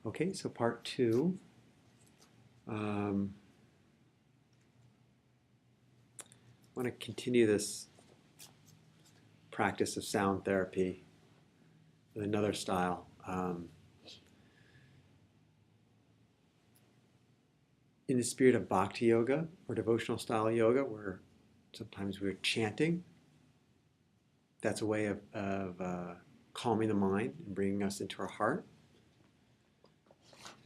Okay, so part two. I want to continue this practice of sound therapy with another style. In the spirit of bhakti yoga or devotional style yoga, where sometimes we're chanting, that's a way of calming the mind and bringing us into our heart.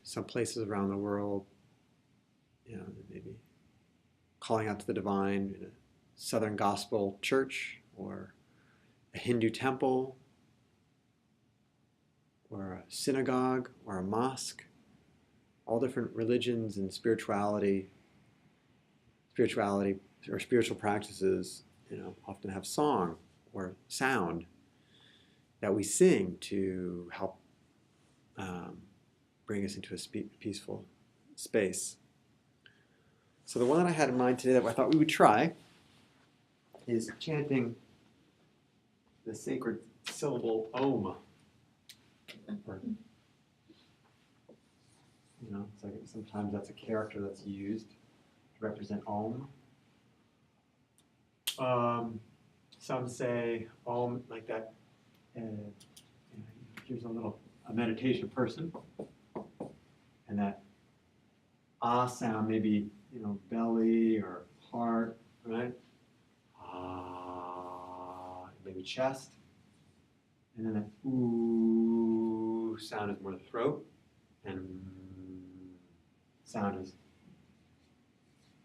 Some places around the world, maybe calling out to the divine in a Southern Gospel church or a Hindu temple or a synagogue or a mosque. All different religions and spirituality or spiritual practices, often have song or sound that we sing to help bring us into a peaceful space. So the one that I had in mind today that I thought we would try is chanting the sacred syllable Om. It's like sometimes that's a character that's used to represent Om. Some say Om like that. Here's a meditation person, and that Ah sound, maybe belly or heart, right? Ah, maybe chest, and then that Ooh sound is more the throat, and sound is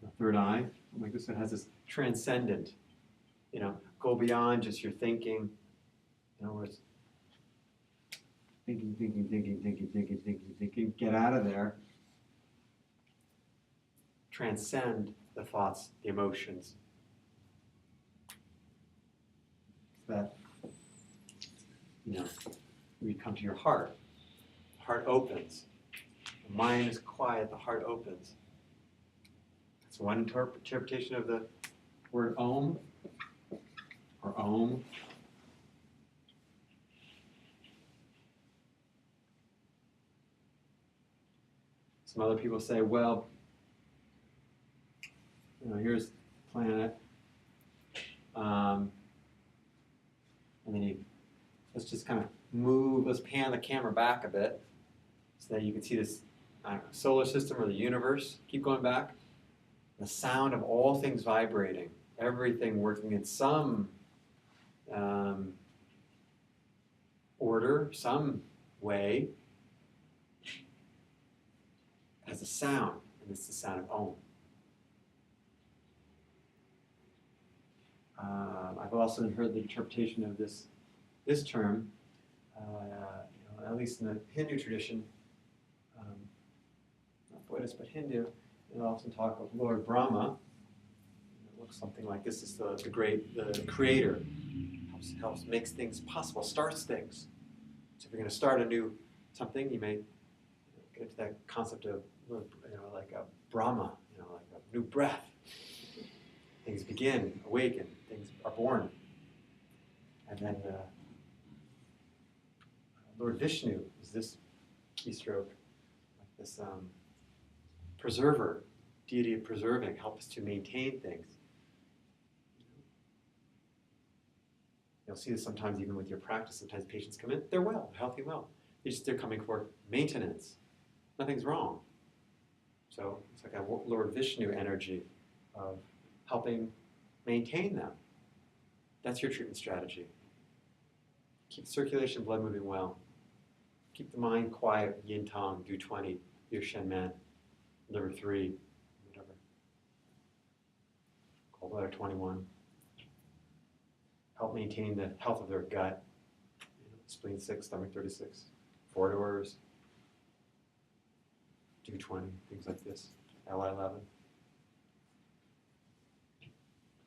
the third eye. Like this one has this transcendent, go beyond just your thinking, where it's thinking, get out of there, transcend the thoughts, the emotions. That, we come to your heart. The heart opens. The mind is quiet, the heart opens. That's one interpretation of the word Om, or Om. Some other people say, well, here's the planet, and then let's just kind of let's pan the camera back a bit so that you can see this solar system or the universe. Keep going back. The sound of all things vibrating, everything working in some order, some way, has a sound, and it's the sound of Om. I've also heard the interpretation of this term, at least in the Hindu tradition, not Buddhist but Hindu, they often talk of Lord Brahma. It looks something like this is the creator, helps makes things possible, starts things. So if you're going to start something, you may get into that concept of like a Brahma, like a new breath. Things begin, awaken, things are born. And then Lord Vishnu is this keystroke, like this preserver, deity of preserving, helps to maintain things. You'll see this sometimes even with your practice. Sometimes patients come in, they're well, healthy, well. They're coming for maintenance. Nothing's wrong. So it's like a Lord Vishnu energy of helping maintain them. That's your treatment strategy. Keep circulation, blood moving well. Keep the mind quiet, yin tong, do 20, your shen man, liver 3, whatever. Gallbladder 21. Help maintain the health of their gut. Spleen 6, stomach 36, 4 doors, do 20, things like this, Li11.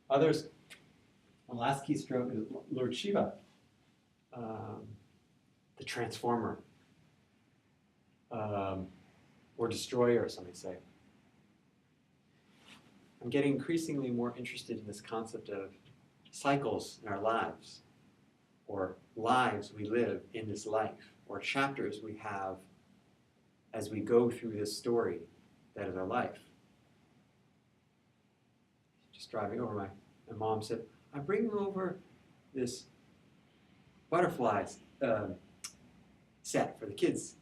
Others, the last keystroke is Lord Shiva, the transformer, or destroyer, some may say. I'm getting increasingly more interested in this concept of cycles in our lives, or lives we live in this life, or chapters we have as we go through this story that is our life. Just driving over, my mom said, I'm bringing over this butterflies set for the kids.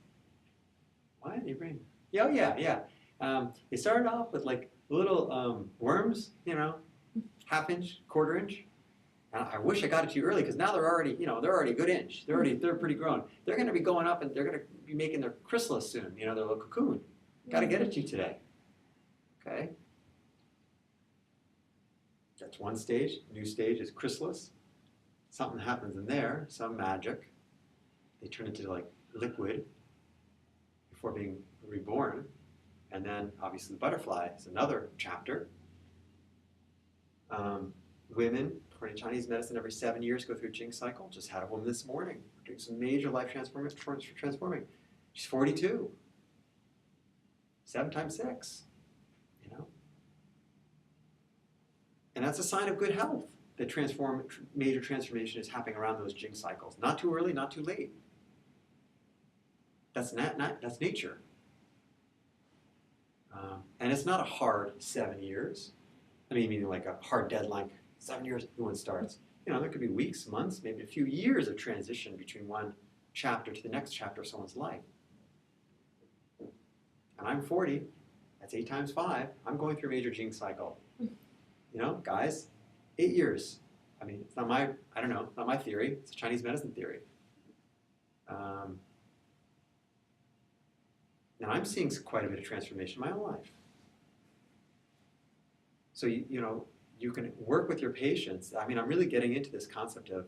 Why did you bring? Yeah, oh, yeah. They started off with like little worms, half-inch, quarter-inch. And I wish I got it to you early because now they're already a good inch. They're pretty grown. They're going to be going up and they're going to be making their chrysalis soon. Their little cocoon. Got to get it to you today. Okay. That's one stage. New stage is chrysalis. Something happens in there, some magic. They turn into like liquid before being reborn. And then obviously the butterfly is another chapter. Women, according to Chinese medicine, every 7 years go through a Jing cycle. Just had a woman this morning doing some major life transforming. She's 42. 7 times 6, And that's a sign of good health that major transformation is happening around those Jing cycles. Not too early, not too late. That's that's nature. And it's not a hard 7 years. Meaning like a hard deadline. 7 years, new one starts. There could be weeks, months, maybe a few years of transition between one chapter to the next chapter of someone's life. And I'm 40. That's 8 times 5. I'm going through a major Jing cycle. Guys, 8 years. It's not not my theory. It's a Chinese medicine theory. And I'm seeing quite a bit of transformation in my own life. So, you can work with your patients. I'm really getting into this concept of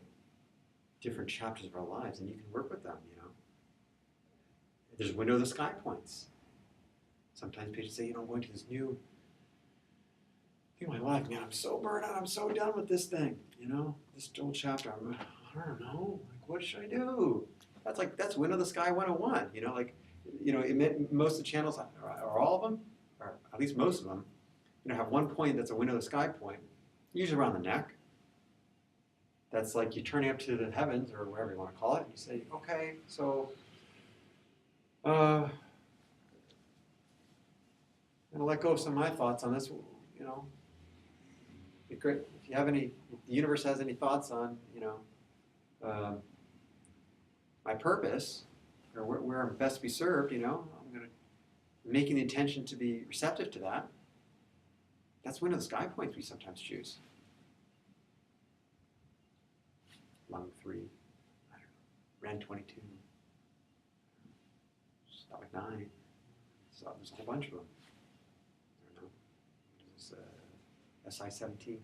different chapters of our lives, and you can work with them, There's window of the sky points. Sometimes patients say, I'm going to this new thing in my life, man, I'm so burned out, I'm so done with this thing, this old chapter. I don't know, what should I do? That's window of the sky 101, most of the channels, or all of them, or at least most of them, have one point that's a window of the sky point, usually around the neck. That's like you turning up to the heavens, or whatever you want to call it, and you say, okay, so, I'm going to let go of some of my thoughts on this, It'd be great if the universe has any thoughts on, my purpose, or where I'm best to be served, I'm making the intention to be receptive to that. That's one of the sky points we sometimes choose. Lung 3, I don't know, Ren 22, stomach 9. So there's a whole bunch of them. I don't know. There's SI 17.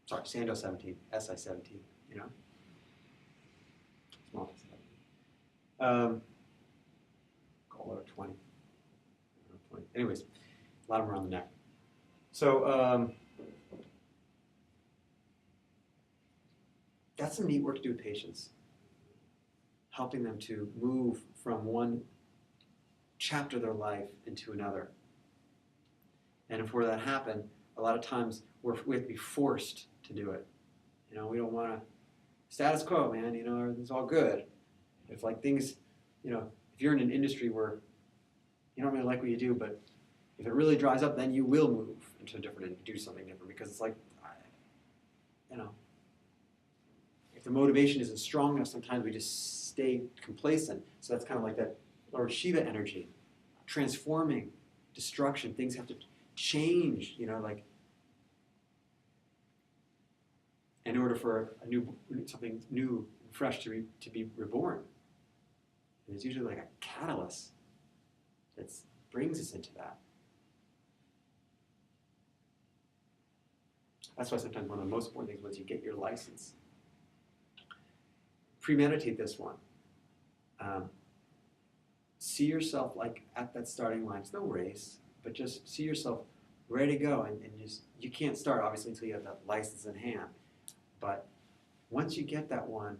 Sorry, Sando 17, SI 17. Small 17. Gallbladder 20. Anyways, a lot of them are on the neck. So that's some neat work to do with patients, helping them to move from one chapter of their life into another. And for that to happen, a lot of times we have to be forced to do it. We don't want to status quo, man. Everything's all good. If things, if you're in an industry where you don't really like what you do, but if it really dries up, then you will move into a different and do something different, because it's if the motivation isn't strong enough, sometimes we just stay complacent. So that's kind of like that Lord Shiva energy, transforming, destruction. Things have to change, in order for something new and fresh to be reborn. And it's usually like a catalyst that brings us into that. That's why sometimes one of the most important things was you get your license. Premeditate this one. See yourself at that starting line. It's no race, but just see yourself ready to go. And just, you can't start, obviously, until you have that license in hand. But once you get that one,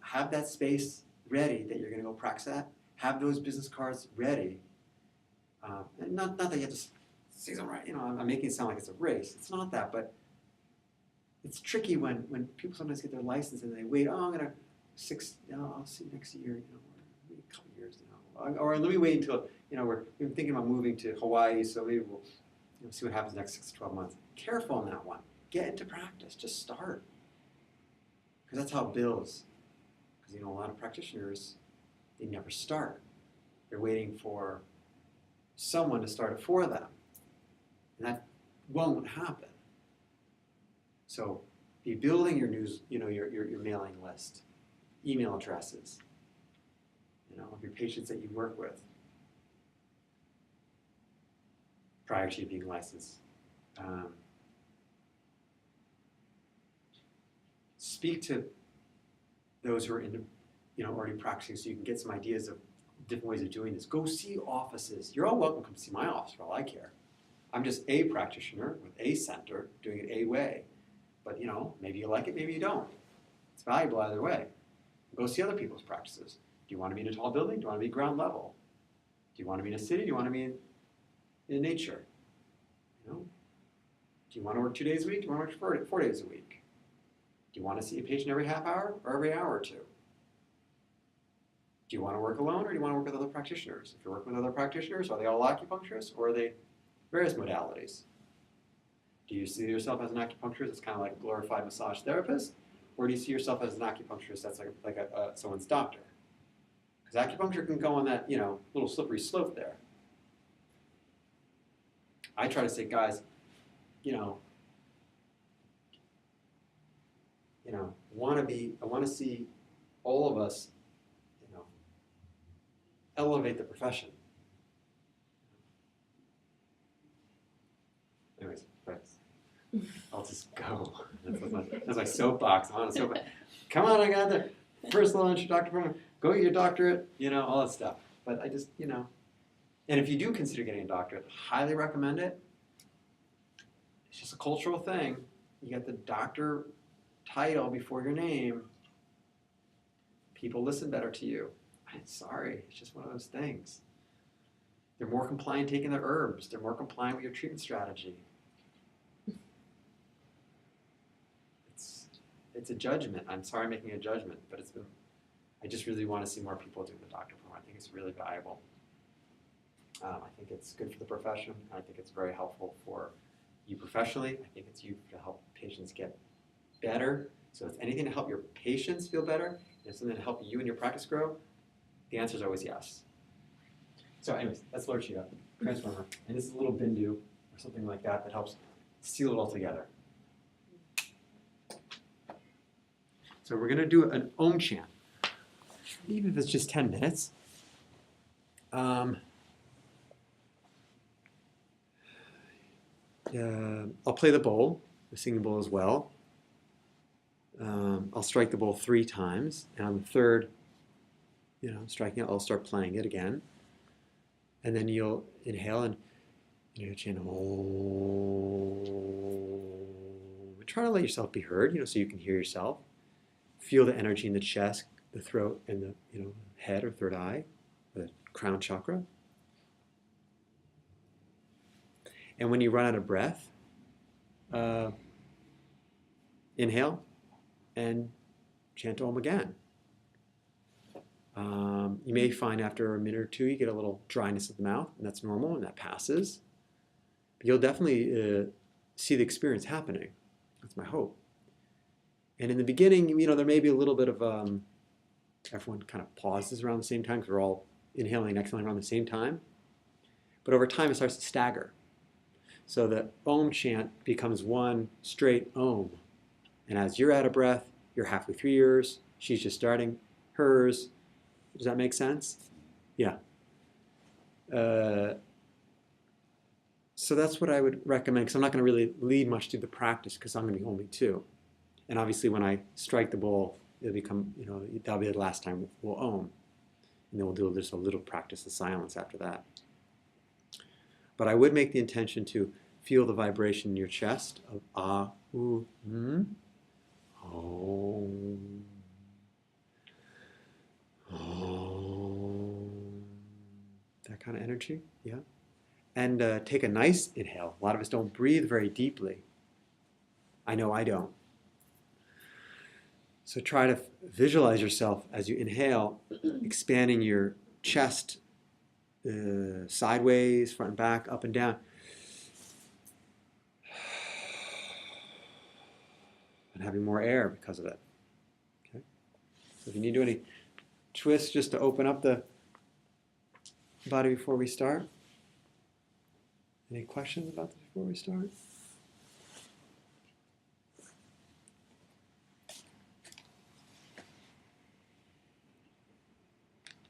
have that space ready that you're going to go practice at. Have those business cards ready. And not that you have to see them right. I'm making it sound like it's a race. It's not that, but it's tricky when people sometimes get their license and they wait. Oh, I'll see next year. a couple years now. Or let me wait until, we're thinking about moving to Hawaii, so maybe we'll see what happens next 6 to 12 months. Careful on that one. Get into practice. Just start. Because that's how it builds. Because, a lot of practitioners, they never start. They're waiting for someone to start it for them. And that won't happen. So be building your your mailing list, email addresses, of your patients that you work with prior to you being licensed. Speak to those who are already practicing, so you can get some ideas of different ways of doing this. Go see offices. You're all welcome to come see my office for all I care. I'm just a practitioner with a center doing it a way. But maybe you like it, maybe you don't. It's valuable either way. Go see other people's practices. Do you want to be in a tall building? Do you want to be ground level? Do you want to be in a city? Do you want to be in nature? Do you want to work 2 days a week? Do you want to work 4 days a week? Do you want to see a patient every half hour or every hour or two? Do you want to work alone or do you want to work with other practitioners? If you're working with other practitioners, are they all acupuncturists or are they various modalities? Do you see yourself as an acupuncturist that's kind of like a glorified massage therapist? Or do you see yourself as an acupuncturist that's like someone's doctor? Because acupuncture can go on that, little slippery slope there. I try to say, guys, I want to see all of us, elevate the profession. Anyways, I'll just go. That's my soapbox. I'm on a soapbox. Come on, I got the first little introductory program. Go get your doctorate, all that stuff. But I just, and if you do consider getting a doctorate, highly recommend it. It's just a cultural thing. You get the doctor title before your name. People listen better to you. I'm sorry, it's just one of those things. They're more compliant taking their herbs. They're more compliant with your treatment strategy. It's a judgment. I'm sorry I'm making a judgment, but I just really want to see more people do the doctor program. I think it's really valuable. I think it's good for the profession. I think it's very helpful for you professionally. I think it's you to help patients get better. So if it's anything to help your patients feel better, and if something to help you and your practice grow, the answer is always yes. So anyways, that's Lord Shiva, Transformer. And this is a little bindu or something like that that helps seal it all together. So we're going to do an Om chant, even if it's just 10 minutes. I'll play the bowl, the singing bowl as well. I'll strike the bowl 3 times, and on the third, striking it, I'll start playing it again. And then you'll inhale and chant Om. And try to let yourself be heard, so you can hear yourself. Feel the energy in the chest, the throat, and the head or third eye, the crown chakra. And when you run out of breath, inhale and chant Om again. You may find after a minute or two you get a little dryness of the mouth, and that's normal, and that passes. But you'll definitely see the experience happening. That's my hope. And in the beginning, there may be a little bit of everyone kind of pauses around the same time because we're all inhaling and exhaling around the same time. But over time, it starts to stagger. So the Om chant becomes one straight Om. And as you're out of breath, you're halfway through yours. She's just starting hers. Does that make sense? Yeah. So that's what I would recommend, because I'm not going to really lead much through the practice because I'm going to be only 2. And obviously when I strike the bowl, it'll become, that'll be the last time we'll Om. And then we'll do just a little practice of silence after that. But I would make the intention to feel the vibration in your chest of Ah, U, Om. Om. That kind of energy, yeah. And take a nice inhale. A lot of us don't breathe very deeply. I know I don't. So try to visualize yourself as you inhale, expanding your chest sideways, front and back, up and down. And having more air because of it. Okay. So if you need to do any twists just to open up the body before we start. Any questions about this before we start?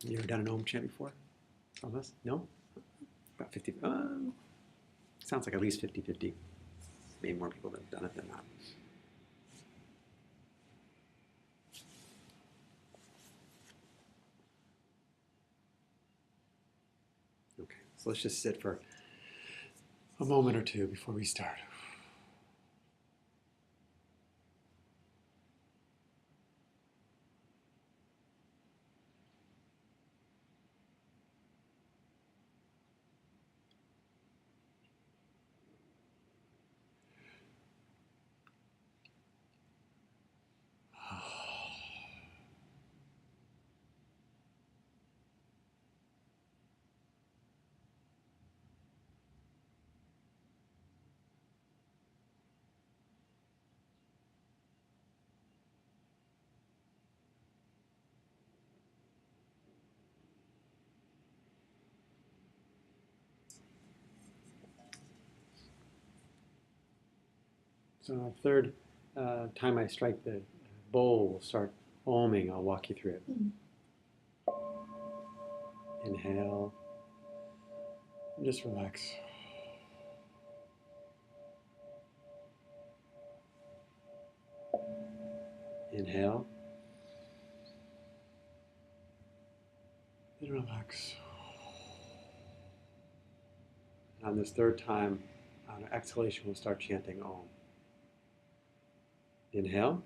You ever done an Om chant before? On this? No? About 50. Sounds like at least 50-50. Maybe more people that have done it than not. Okay, so let's just sit for a moment or two before we start. So the third time I strike the bowl, we'll start oming. I'll walk you through it. Inhale. And just relax. Inhale. And relax. And on this third time, on exhalation, we'll start chanting Om. Inhale.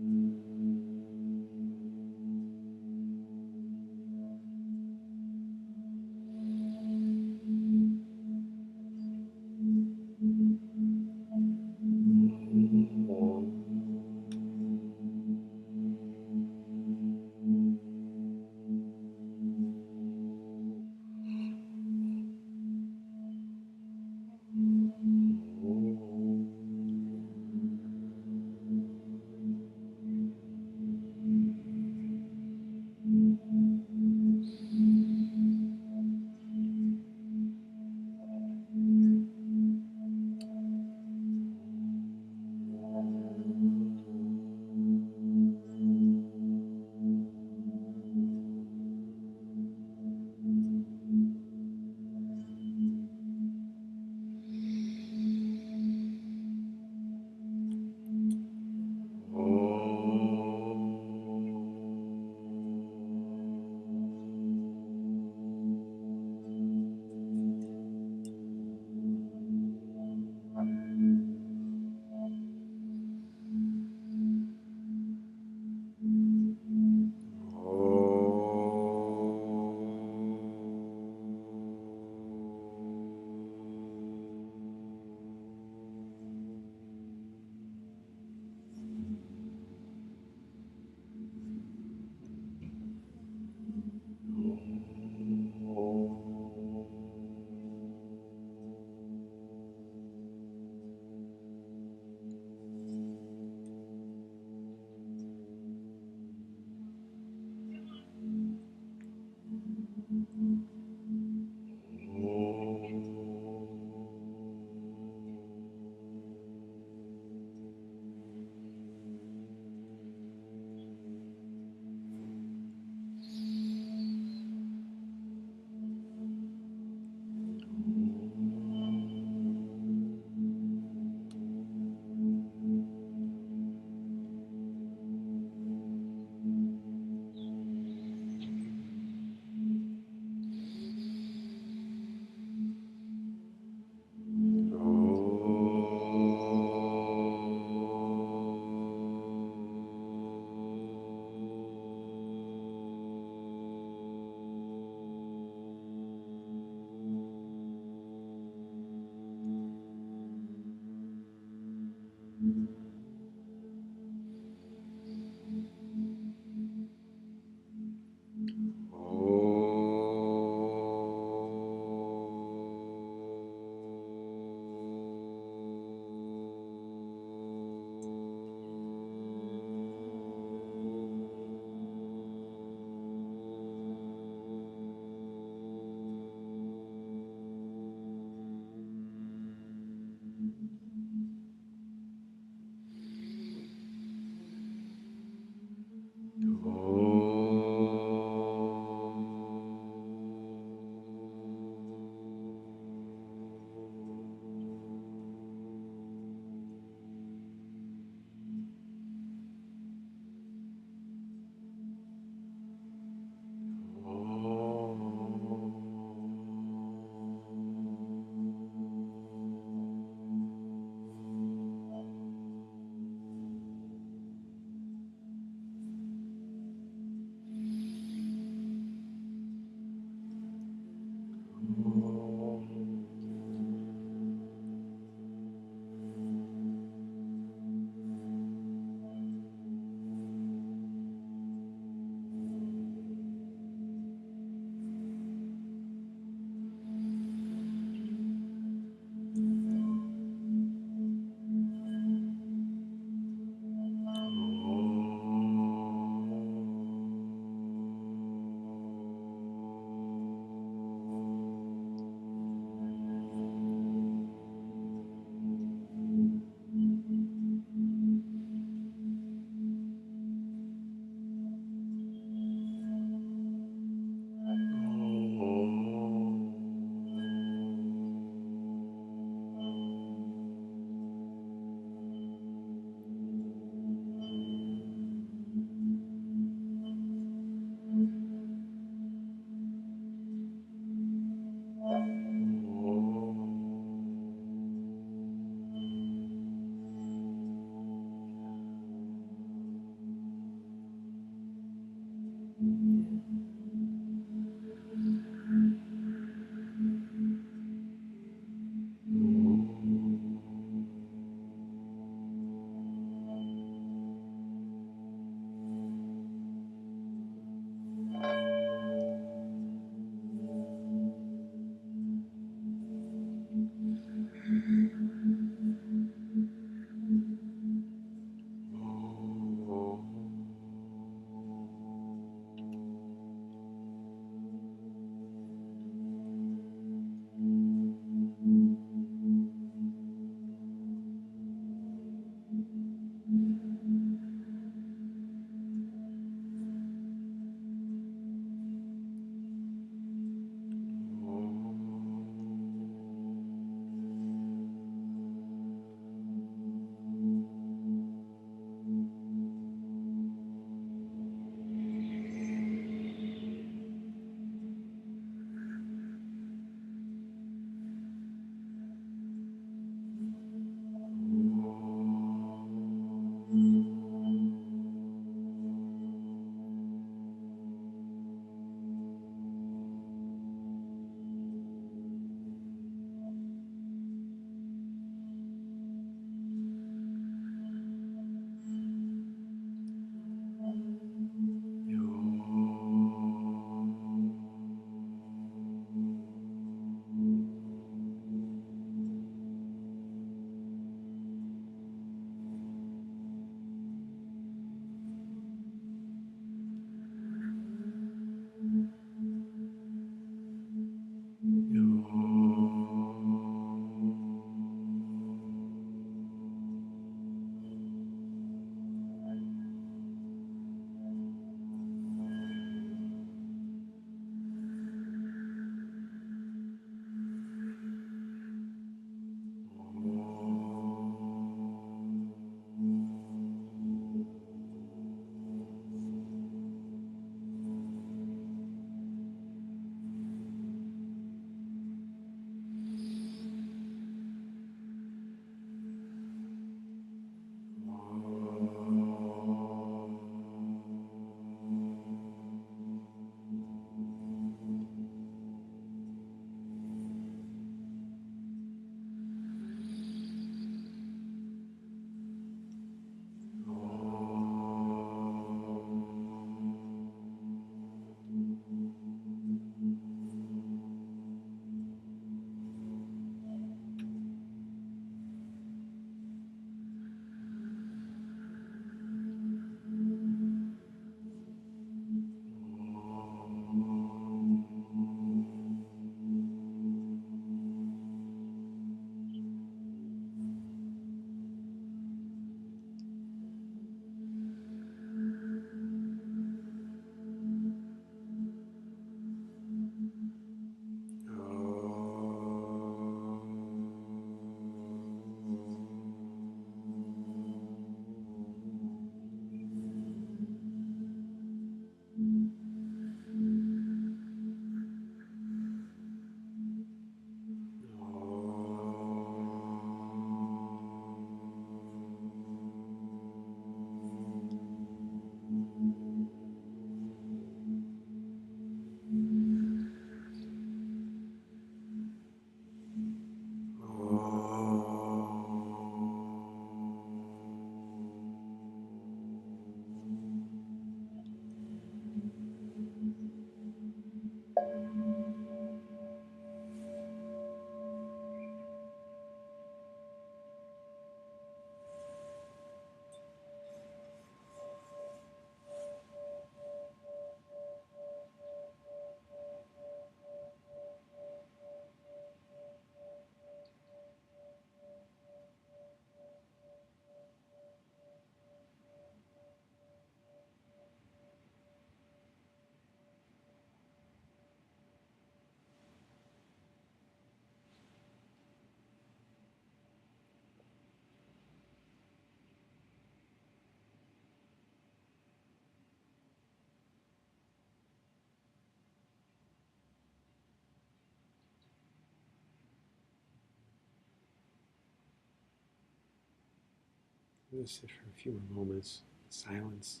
Just sit for a few more moments. Silence.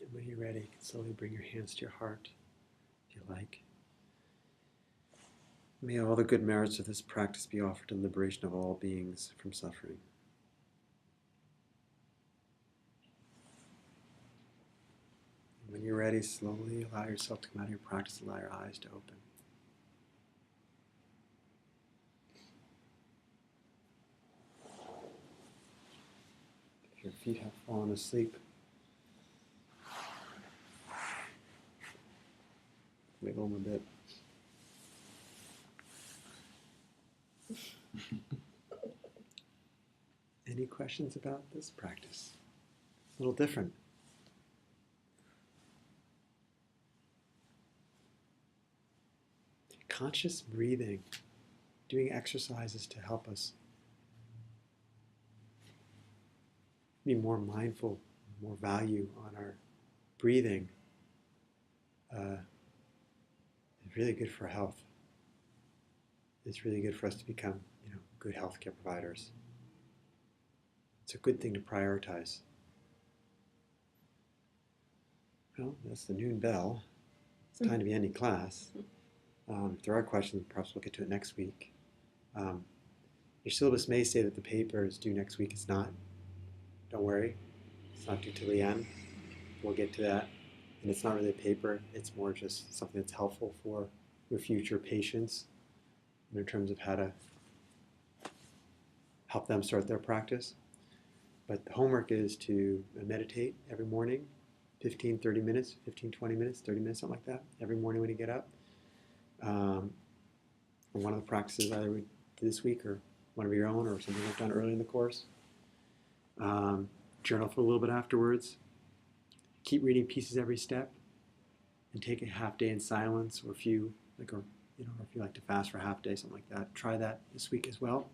And when you're ready, you can slowly bring your hands to your heart, if you like. May all the good merits of this practice be offered to the liberation of all beings from suffering. And when you're ready, slowly allow yourself to come out of your practice, allow your eyes to open. If your feet have fallen asleep, wiggle them a bit. Any questions about this practice? A little different. Conscious breathing, doing exercises to help us be more mindful, more value on our breathing is really good for health. It's really good for us to become, good healthcare providers. It's a good thing to prioritize. Well, that's the noon bell. It's time to be ending class. If there are questions, perhaps we'll get to it next week. Your syllabus may say that the paper is due next week. It's not. Don't worry. It's not due till the end. We'll get to that. And it's not really a paper. It's more just something that's helpful for your future patients in terms of how to help them start their practice. But the homework is to meditate every morning, 15, 30 minutes, 15, 20 minutes, 30 minutes, something like that, every morning when you get up. One of the practices either we do this week or one of your own or something I've done early in the course. journal for a little bit afterwards. Keep reading Pieces Every Step, and take a half day in silence, or if you like, or if you like to fast for a half day, something like that. Try that this week as well.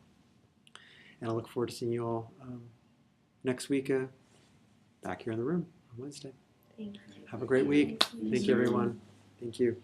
And I look forward to seeing you all next week back here in the room on Wednesday. Thank you. Have a great week. Thank you. Thank you, everyone. Thank you.